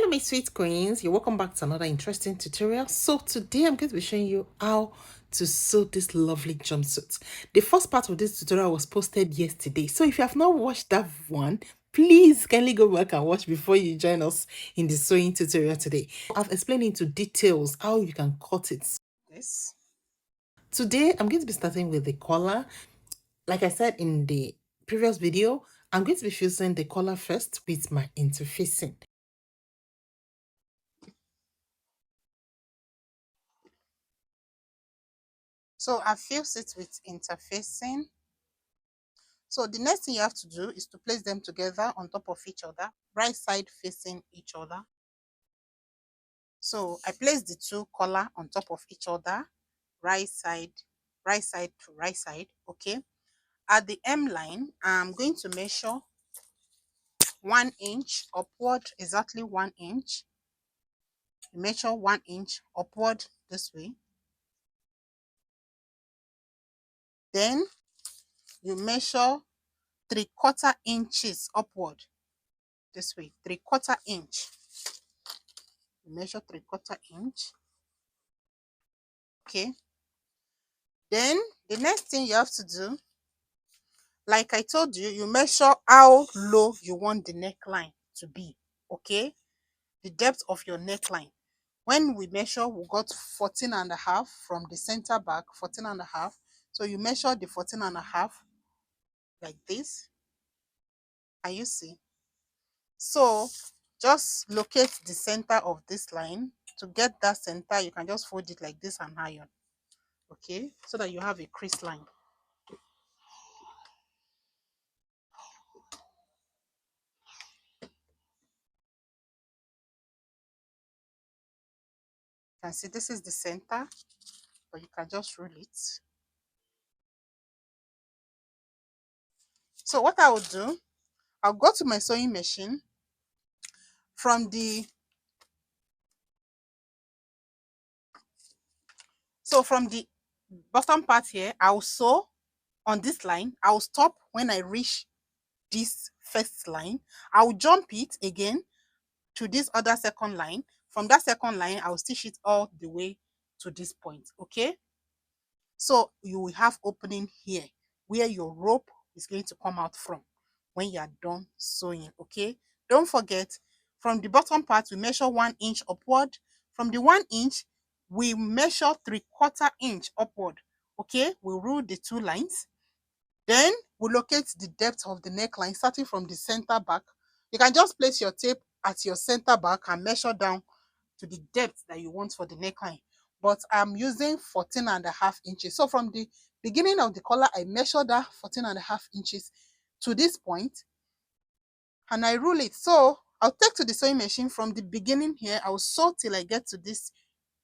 my sweet queens, you're welcome back to another interesting tutorial. So today I'm going to be showing you how to sew this lovely jumpsuit. The first part of this tutorial was posted yesterday, so if you have not watched that one, please kindly go back and watch before you join us in the sewing tutorial today. I've explained into details how you can cut it. This today I'm going to be starting with the collar. Like I said in the previous video, I'm going to be fusing the collar first with my interfacing. So I fuse it with interfacing. So the next thing you have to do is to place them together on top of each other, right side facing each other. So I place the two collar on top of each other, right side to right side. Okay. At the M line, I'm going to measure 1 inch upward, exactly 1 inch. Measure 1 inch upward this way. Then you measure 3/4 inches upward this way, 3/4 inch. Measure 3/4 inch. Okay. Then the next thing you have to do, like I told you, you measure how low you want the neckline to be. Okay, the depth of your neckline. When we measure, we got 14.5 from the center back, 14.5. So you measure the 14.5 like this. Can you see? So just locate the center of this line. To get that center, you can just fold it like this and iron. Okay, so that you have a crease line. You can see this is the center, but you can just roll it. So what I will do, I'll go to my sewing machine. From the bottom part here, I'll sew on this line. I'll stop when I reach this first line. I'll jump it again to this other second line. From that second line, I'll stitch it all the way to this point. Okay, so you will have opening here where your rope is going to come out from when you are done sewing. Okay, don't forget, from the bottom part we measure 1 inch upward. From the 1 inch we measure 3/4 inch upward. Okay, we rule the two lines. Then we locate the depth of the neckline starting from the center back. You can just place your tape at your center back and measure down to the depth that you want for the neckline. But I'm using 14.5 inches. So from the beginning of the collar, I measure that 14.5 inches to this point and I rule it. So I'll take to the sewing machine from the beginning here. I'll sew till I get to this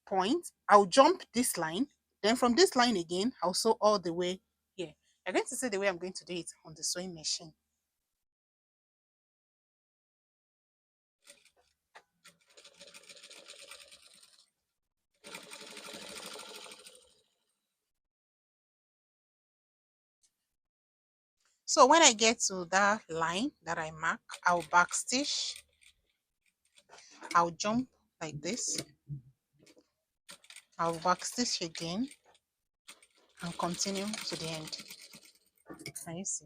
point. I'll jump this line. Then from this line again, I'll sew all the way here. You're going to see the way I'm going to do it on the sewing machine. So when I get to that line that I mark, I'll backstitch. I'll jump like this. I'll backstitch again and continue to the end. Can you see?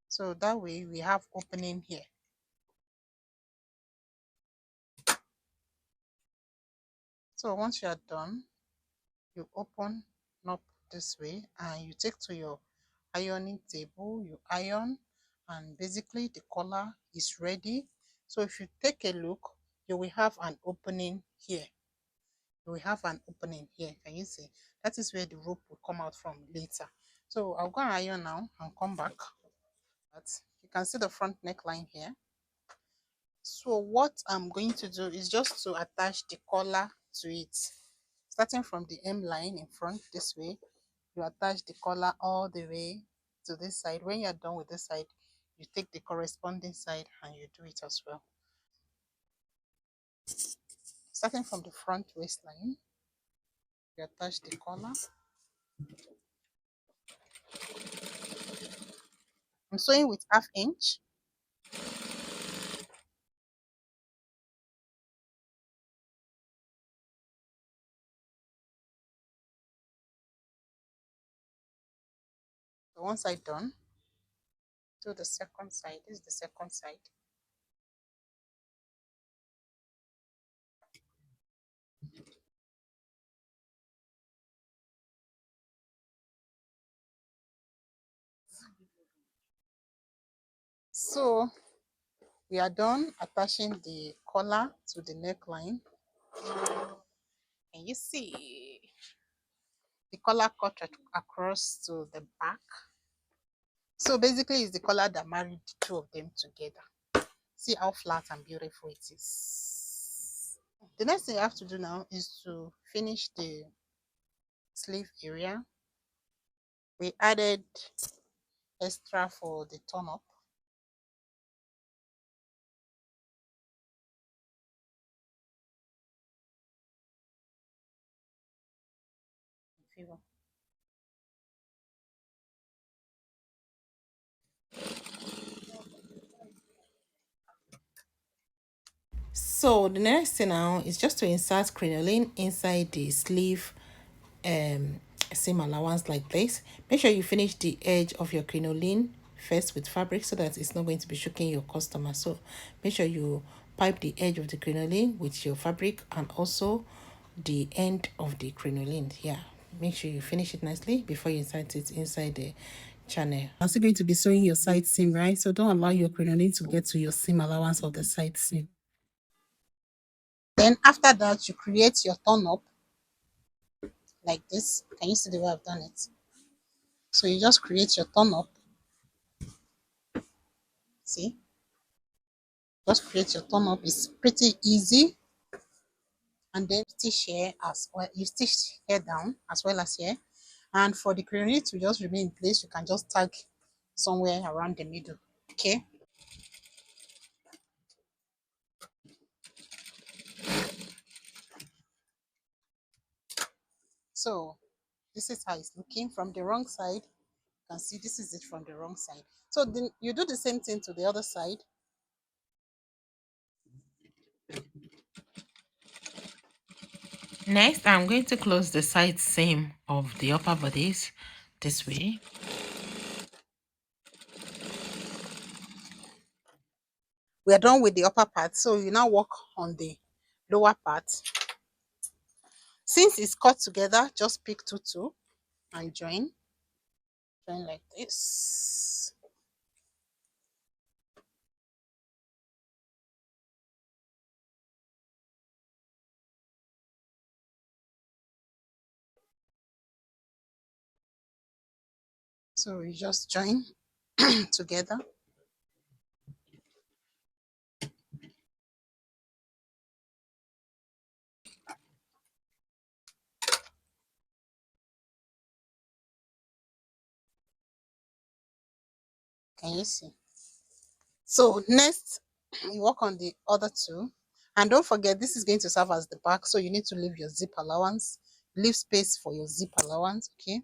So that way we have opening here. So once you are done, you open up this way and you take to your ironing table, you iron, and basically the collar is ready. So if you take a look, you will have an opening here. You will have an opening here. Can you see? That is where the rope will come out from later. So I'll go and iron now and come back. But you can see the front neckline here. So what I'm going to do is just to attach the collar to it. Starting from the M line in front this way, you attach the collar all the way to this side. When you're done with this side, you take the corresponding side and you do it as well. Starting from the front waistline, you attach the collar. I'm sewing with 1/2 inch. So one side done, do the second side. This is the second side. So we are done attaching the collar to the neckline. And you see the collar cut across to the back. So basically it's the collar that married the two of them together. See how flat and beautiful it is. The next thing you have to do now is to finish the sleeve area. We added extra for the turn up. So the next thing now is just to insert crinoline inside the sleeve seam allowance like this. Make sure you finish the edge of your crinoline first with fabric so that it's not going to be shocking your customer. So make sure you pipe the edge of the crinoline with your fabric and also the end of the crinoline. Yeah, make sure you finish it nicely before you insert it inside the channel. I'm also going to be sewing your side seam, right? So don't allow your crinoline to get to your seam allowance of the side seam. Then after that, you create your turn up like this. Can you see the way I've done it? So you just create your turn up. See? Just create your turn up. It's pretty easy. And then stitch here as well. You stitch here down as well as here. And for the crinoline to just remain in place, you can just tag somewhere around the middle. Okay? So this is how it's looking from the wrong side. You can see this is it from the wrong side. So then you do the same thing to the other side. Next, I'm going to close the side seam of the upper bodice this way. We are done with the upper part, so you now work on the lower part. Since it's cut together, just pick two and join like this. So you just join together. Can you see? So next, you work on the other two. And don't forget, this is going to serve as the back, so you need to leave your zip allowance. Leave space for your zip allowance, okay?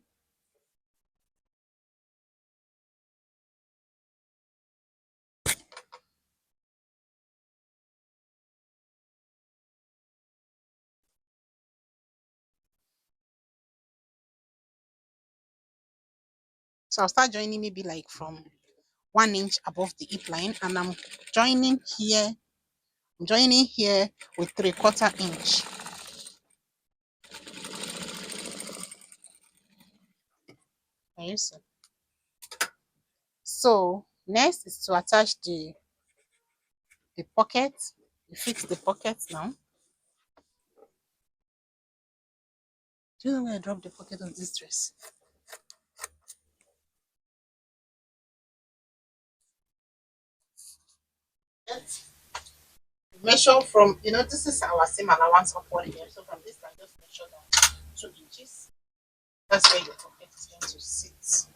So I'll start joining maybe like from 1 inch above the hip line, and I'm joining here. I'm joining here with 3/4 inch. Can you see? So next is to attach the pocket. You fix the pocket now. Do you know where I dropped the pocket of this dress? Measure from, this is our seam allowance upward here. So from this line, just measure down 2 inches. That's where your pocket is going to sit.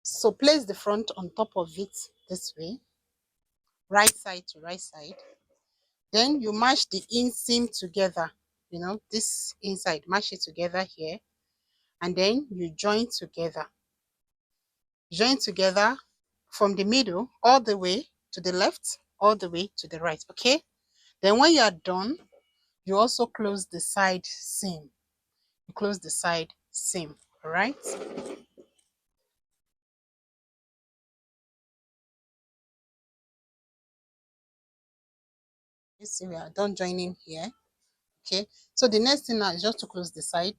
So place the front on top of it this way, right side to right side. Then you match the inseam together, this inside, match it together here, and then you join together from the middle all the way to the left, all the way to the right. Okay, then when you are done, you also close the side seam. You close the side seam. All right. You see, we are done joining here. Okay, so the next thing now is just to close the side.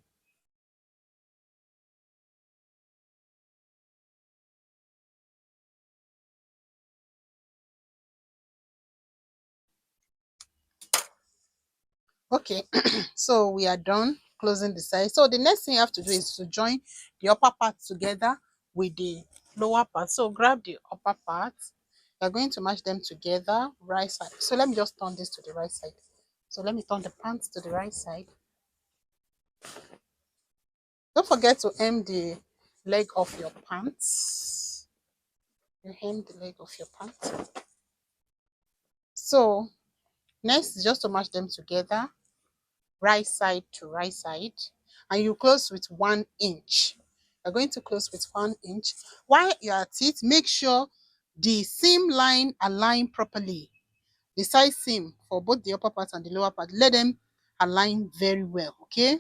Okay, so we are done closing the side. So the next thing you have to do is to join the upper part together with the lower part. So grab the upper part. You're going to match them together, right side. So let me just turn this to the right side. So let me turn the pants to the right side. Don't forget to hem the leg of your pants. You hem the leg of your pants. So next is just to match them together, right side to right side, and you close with 1 inch. You're going to close with 1 inch. While you're at it, make sure the seam line align properly. The side seam for both the upper part and the lower part, let them align very well. Okay,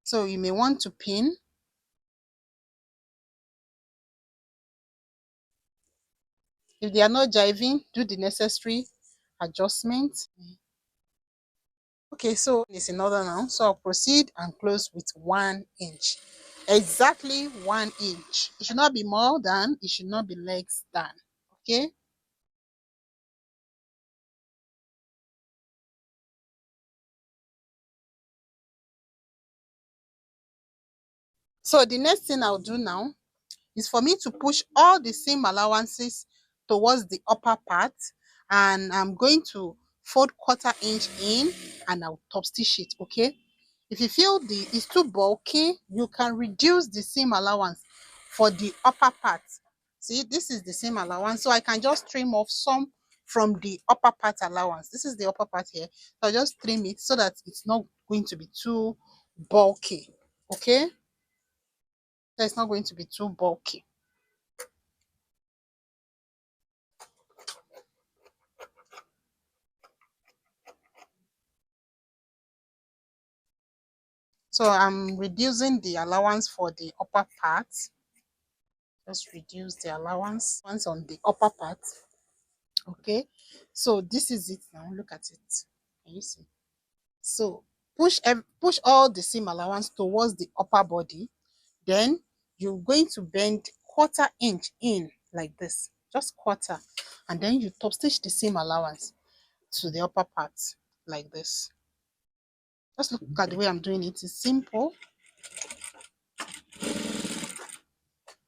so you may want to pin. If they are not jiving, do the necessary adjustment. Okay, so it's in order now. So I'll proceed and close with 1 inch. Exactly 1 inch. It should not be more than, it should not be less than. Okay. So the next thing I'll do now is for me to push all the seam allowances towards the upper part, and I'm going to fold 1/4 inch in and I'll top stitch it. Okay. If you feel it's too bulky, you can reduce the seam allowance for the upper part. See, this is the seam allowance, so I can just trim off some from the upper part allowance. This is the upper part here, so I'll just trim it so that it's not going to be too bulky. Okay, so it's not going to be too bulky. So I'm reducing the allowance for the upper part. Just reduce the allowance once on the upper part. Okay, so this is it now. Look at it. Can you see? So push all the seam allowance towards the upper body. Then you're going to bend 1/4 inch in like this, just quarter, and then you top stitch the seam allowance to the upper part like this. Just look at the way I'm doing it. It's simple.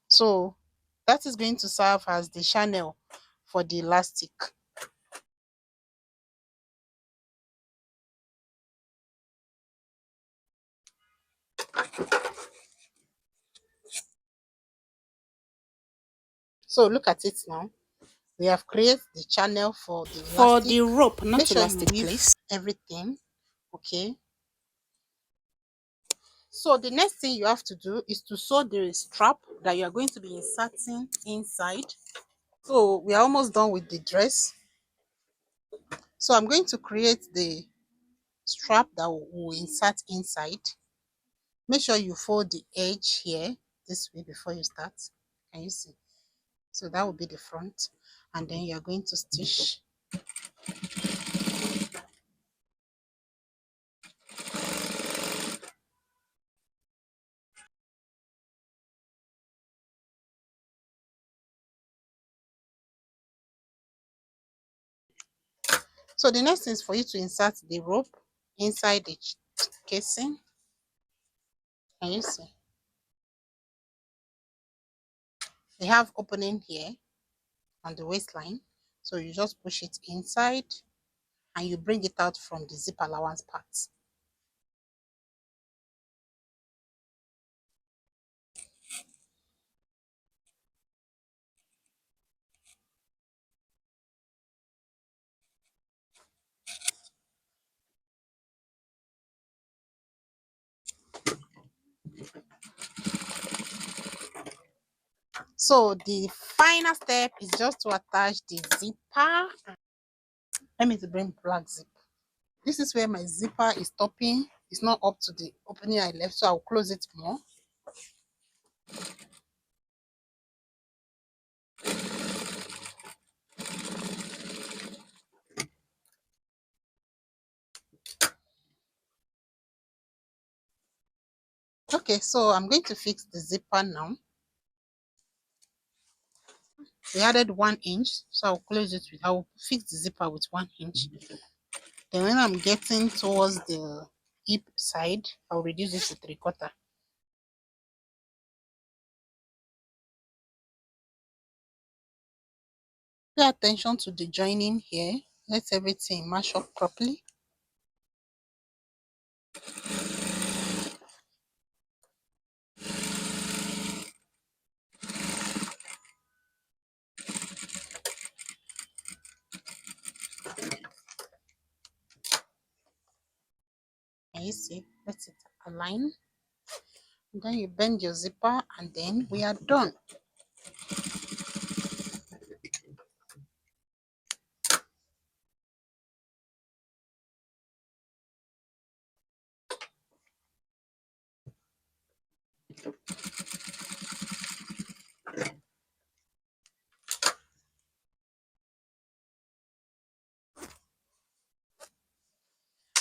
So that is going to serve as the channel for the elastic. So look at it now. We have created the channel for the elastic. For the rope, not Make sure elastic, you weave please. everything. Okay. So the next thing you have to do is to sew the strap that you are going to be inserting inside. So we are almost done with the dress. So I'm going to create the strap that will insert inside. Make sure you fold the edge here this way before you start. Can you see? So that will be the front, and then you're going to stitch. So the next thing is for you to insert the rope inside the casing. Can you see? They have opening here on the waistline, so you just push it inside and you bring it out from the zip allowance part. So the final step is just to attach the zipper. Let me to bring black zip. This is where my zipper is stopping. It's not up to the opening I left, so I'll close it more. Okay, so I'm going to fix the zipper now. We added 1 inch, so I'll close it with, I'll fix the zipper with 1 inch. Then when I'm getting towards the hip side, I'll reduce it to 3/4. Pay attention to the joining here. Let everything match up properly. And you see, let it align. And then you bend your zipper, and then we are done.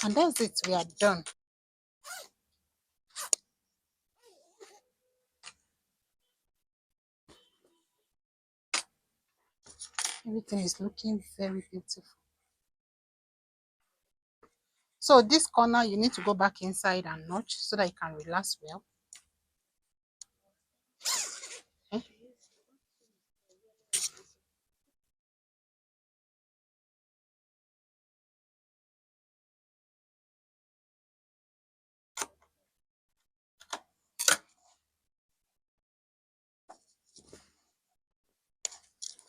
And that's it, we are done. Everything is looking very beautiful. So this corner, you need to go back inside and notch so that it can relax well. Okay.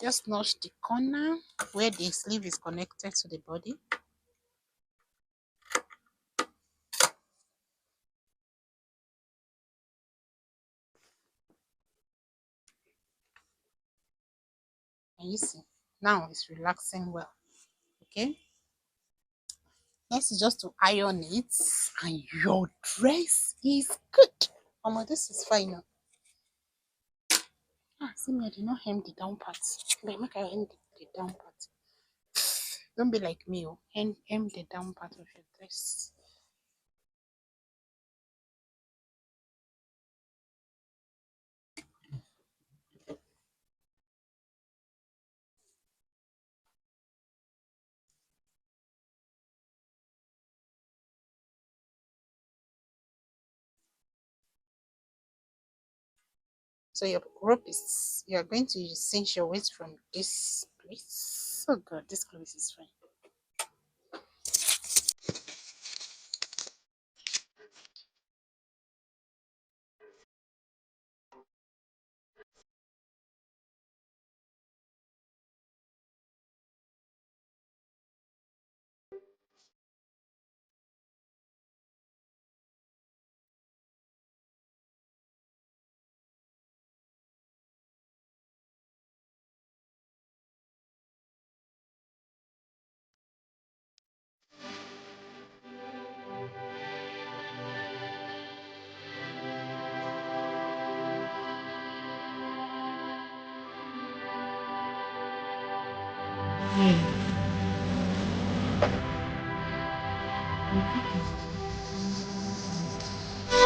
Just notch the corner where the sleeve is connected to the body. And you see, now it's relaxing well. Okay. Next is just to iron it, and your dress is good. Oh, this is fine now. See me, I did not hem the down part. But make I hem the down part. Don't be like me, oh. Hem the down part of your dress. So your rope is, you're going to cinch your waist from this place. Oh God, this clothes is fine.